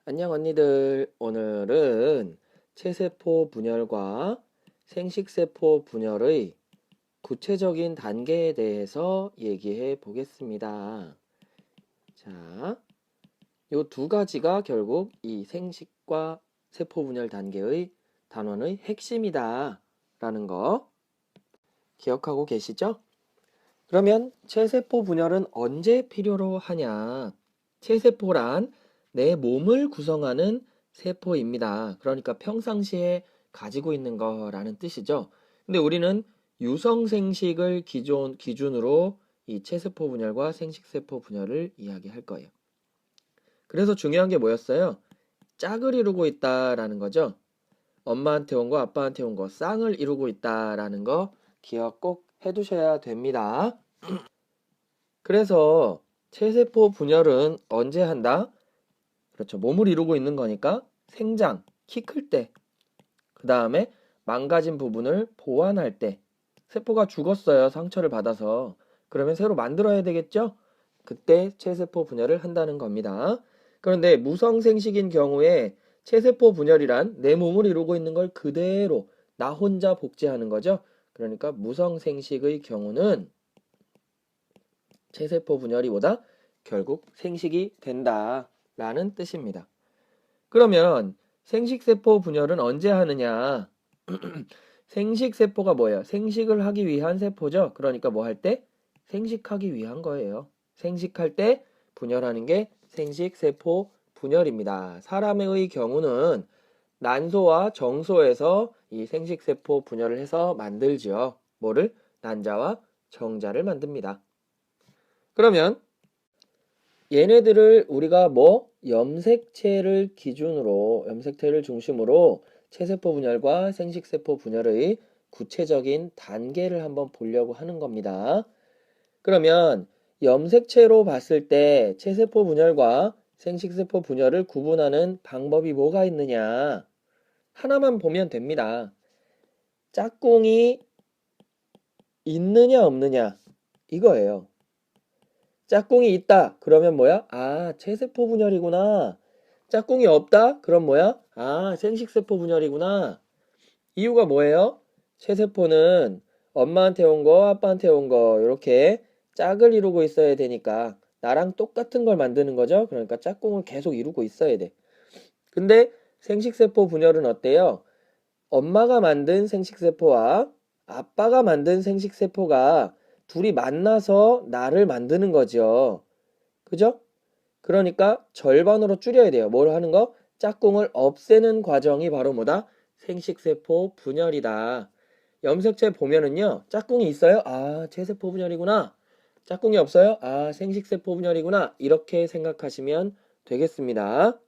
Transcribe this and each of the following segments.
안녕 언니들. 오늘은 체세포 분열과 생식세포 분열의 구체적인 단계에 대해서 얘기해 보겠습니다. 자, 요 두 가지가 결국 이 생식과 세포 분열 단계의 단원의 핵심이다 라는 거 기억하고 계시죠? 그러면 체세포 분열은 언제 필요로 하냐? 체세포란 내 몸을 구성하는 세포입니다. 그러니까 평상시에 가지고 있는 거라는 뜻이죠. 근데 우리는 유성생식을 기준으로 이 체세포 분열과 생식세포 분열을 이야기할 거예요. 그래서 중요한 게 뭐였어요? 짝을 이루고 있다라는 거죠. 엄마한테 온 거, 아빠한테 온 거, 쌍을 이루고 있다라는 거 기억 꼭 해두셔야 됩니다. 그래서 체세포 분열은 언제 한다? 그렇죠. 몸을 이루고 있는 거니까 생장, 키 클 때, 그 다음에 망가진 부분을 보완할 때, 세포가 죽었어요. 상처를 받아서. 그러면 새로 만들어야 되겠죠? 그때 체세포 분열을 한다는 겁니다. 그런데 무성생식인 경우에 체세포 분열이란 내 몸을 이루고 있는 걸 그대로 나 혼자 복제하는 거죠. 그러니까 무성생식의 경우는 체세포 분열이보다 결국 생식이 된다라는 뜻입니다. 그러면 생식세포 분열은 언제 하느냐? 생식세포가 뭐예요? 생식을 하기 위한 세포죠. 그러니까 뭐 할 때? 생식하기 위한 거예요. 생식할 때 분열하는 게 생식세포 분열입니다. 사람의 경우는 난소와 정소에서 이 생식세포 분열을 해서 만들죠. 뭐를? 난자와 정자를 만듭니다. 그러면 얘네들을 우리가 염색체를 기준으로, 염색체를 중심으로 체세포 분열과 생식세포 분열의 구체적인 단계를 한번 보려고 하는 겁니다. 그러면 염색체로 봤을 때 체세포 분열과 생식세포 분열을 구분하는 방법이 뭐가 있느냐? 하나만 보면 됩니다. 짝꿍이 있느냐 없느냐? 이거예요. 짝꿍이 있다. 그러면 뭐야? 아, 체세포 분열이구나. 짝꿍이 없다. 그럼 뭐야? 아, 생식세포 분열이구나. 이유가 뭐예요? 체세포는 엄마한테 온 거, 아빠한테 온 거, 이렇게 짝을 이루고 있어야 되니까 나랑 똑같은 걸 만드는 거죠. 그러니까 짝꿍을 계속 이루고 있어야 돼. 근데 생식세포 분열은 어때요? 엄마가 만든 생식세포와 아빠가 만든 생식세포가 둘이 만나서 나를 만드는 거죠. 그죠? 그러니까 절반으로 줄여야 돼요. 뭘 하는 거? 짝꿍을 없애는 과정이 바로 뭐다? 생식세포 분열이다. 염색체 보면은요, 짝꿍이 있어요? 아, 체세포 분열이구나. 짝꿍이 없어요? 아, 생식세포 분열이구나. 이렇게 생각하시면 되겠습니다.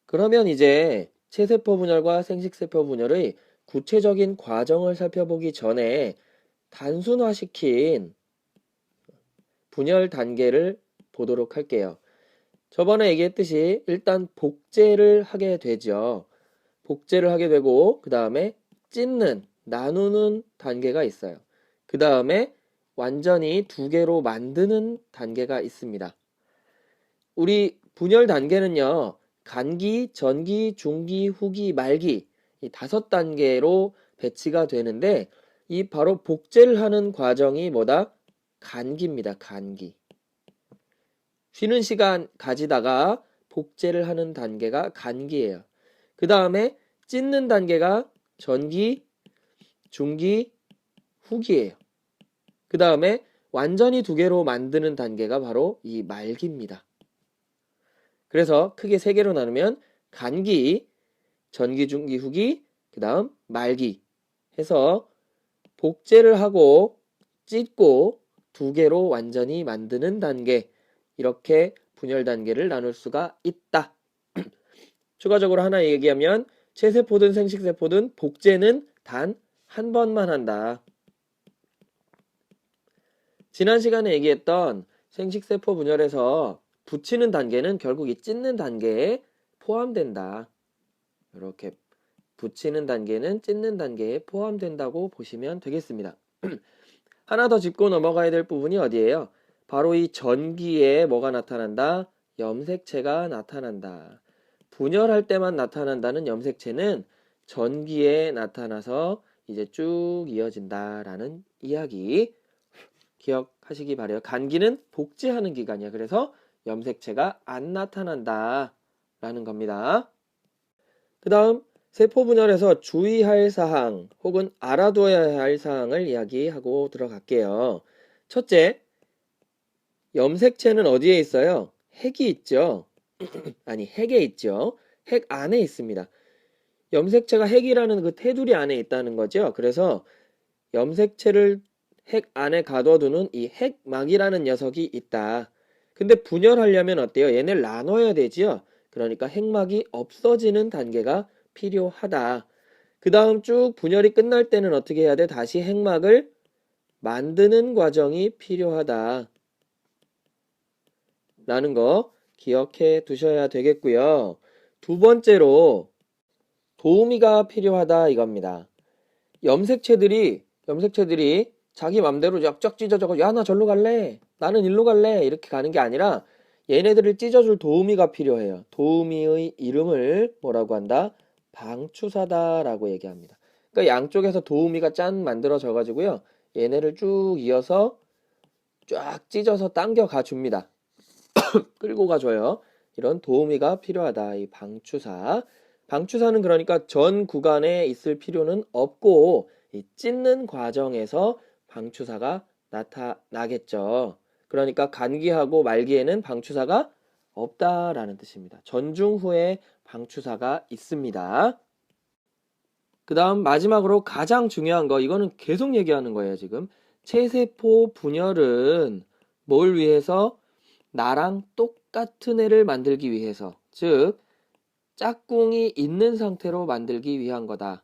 그러면 이제 체세포 분열과 생식세포 분열의 구체적인 과정을 살펴보기 전에 단순화시킨 분열 단계를 보도록 할게요. 저번에 얘기했듯이 일단 복제를 하게 되죠. 복제를 하게 되고 그 다음에 찢는, 나누는 단계가 있어요. 그 다음에 완전히 두 개로 만드는 단계가 있습니다. 우리 분열 단계는요. 간기, 전기, 중기, 후기, 말기 이 5단계로 배치가 되는데 이 바로 복제를 하는 과정이 뭐다? 간기입니다. 간기. 쉬는 시간 가지다가 복제를 하는 단계가 간기예요. 그 다음에 찢는 단계가 전기, 중기, 후기예요. 그 다음에 완전히 두 개로 만드는 단계가 바로 이 말기입니다. 그래서 크게 3개로 나누면 간기, 전기, 중기, 후기, 그 다음 말기 해서 복제를 하고 찢고 2개로 완전히 만드는 단계, 이렇게 분열 단계를 나눌 수가 있다. 추가적으로 하나 얘기하면 체세포든 생식세포든 복제는 단 한 번만 한다. 지난 시간에 얘기했던 생식세포 분열에서 붙이는 단계는 결국 이 찢는 단계에 포함된다. 이렇게 붙이는 단계는 찢는 단계에 포함된다고 보시면 되겠습니다. 하나 더 짚고 넘어가야 될 부분이 어디예요? 바로 이 전기에 뭐가 나타난다? 염색체가 나타난다. 분열할 때만 나타난다는 염색체는 전기에 나타나서 이제 쭉 이어진다라는 이야기 기억하시기 바래요. 간기는 복제하는 기간이야. 그래서 염색체가 안 나타난다라는 겁니다. 그 다음 세포 분열에서 주의할 사항 혹은 알아둬야 할 사항을 이야기하고 들어갈게요. 첫째, 염색체는 어디에 있어요? 핵이 있죠. 아니, 핵에 있죠. 핵 안에 있습니다. 염색체가 핵이라는 그 테두리 안에 있다는 거죠. 그래서 염색체를 핵 안에 가둬두는 이 핵막이라는 녀석이 있다. 근데 분열하려면 어때요? 얘네를 나눠야 되지요. 그러니까 핵막이 없어지는 단계가 필요하다. 그 다음 쭉 분열이 끝날 때는 어떻게 해야 돼? 다시 핵막을 만드는 과정이 필요하다. 라는 거 기억해 두셔야 되겠고요. 두 번째로 도우미가 필요하다 이겁니다. 염색체들이 자기 맘대로 쫙쫙 찢어져서 야, 나 절로 갈래. 나는 일로 갈래. 이렇게 가는 게 아니라 얘네들을 찢어줄 도우미가 필요해요. 도우미의 이름을 뭐라고 한다? 방추사다라고 얘기합니다. 그러니까 양쪽에서 도우미가 짠 만들어져 가지고요. 얘네를 쭉 이어서 쫙 찢어서 당겨 가 줍니다. 끌고 가줘요. 이런 도우미가 필요하다. 이 방추사. 방추사는 그러니까 전 구간에 있을 필요는 없고 이 찢는 과정에서 방추사가 나타나겠죠. 그러니까 간기하고 말기에는 방추사가 없다라는 뜻입니다. 전중 후에 방추사가 있습니다. 그 다음 마지막으로 가장 중요한 거, 이거는 계속 얘기하는 거예요, 지금. 체세포 분열은 뭘 위해서? 나랑 똑같은 애를 만들기 위해서, 즉 짝꿍이 있는 상태로 만들기 위한 거다.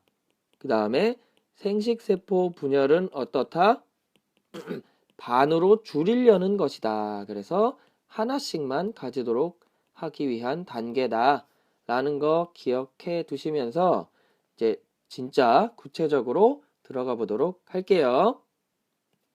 그 다음에 생식세포 분열은 어떻다? 반으로 줄이려는 것이다. 그래서 하나씩만 가지도록 하기 위한 단계다. 라는 거 기억해 두시면서 이제 진짜 구체적으로 들어가 보도록 할게요.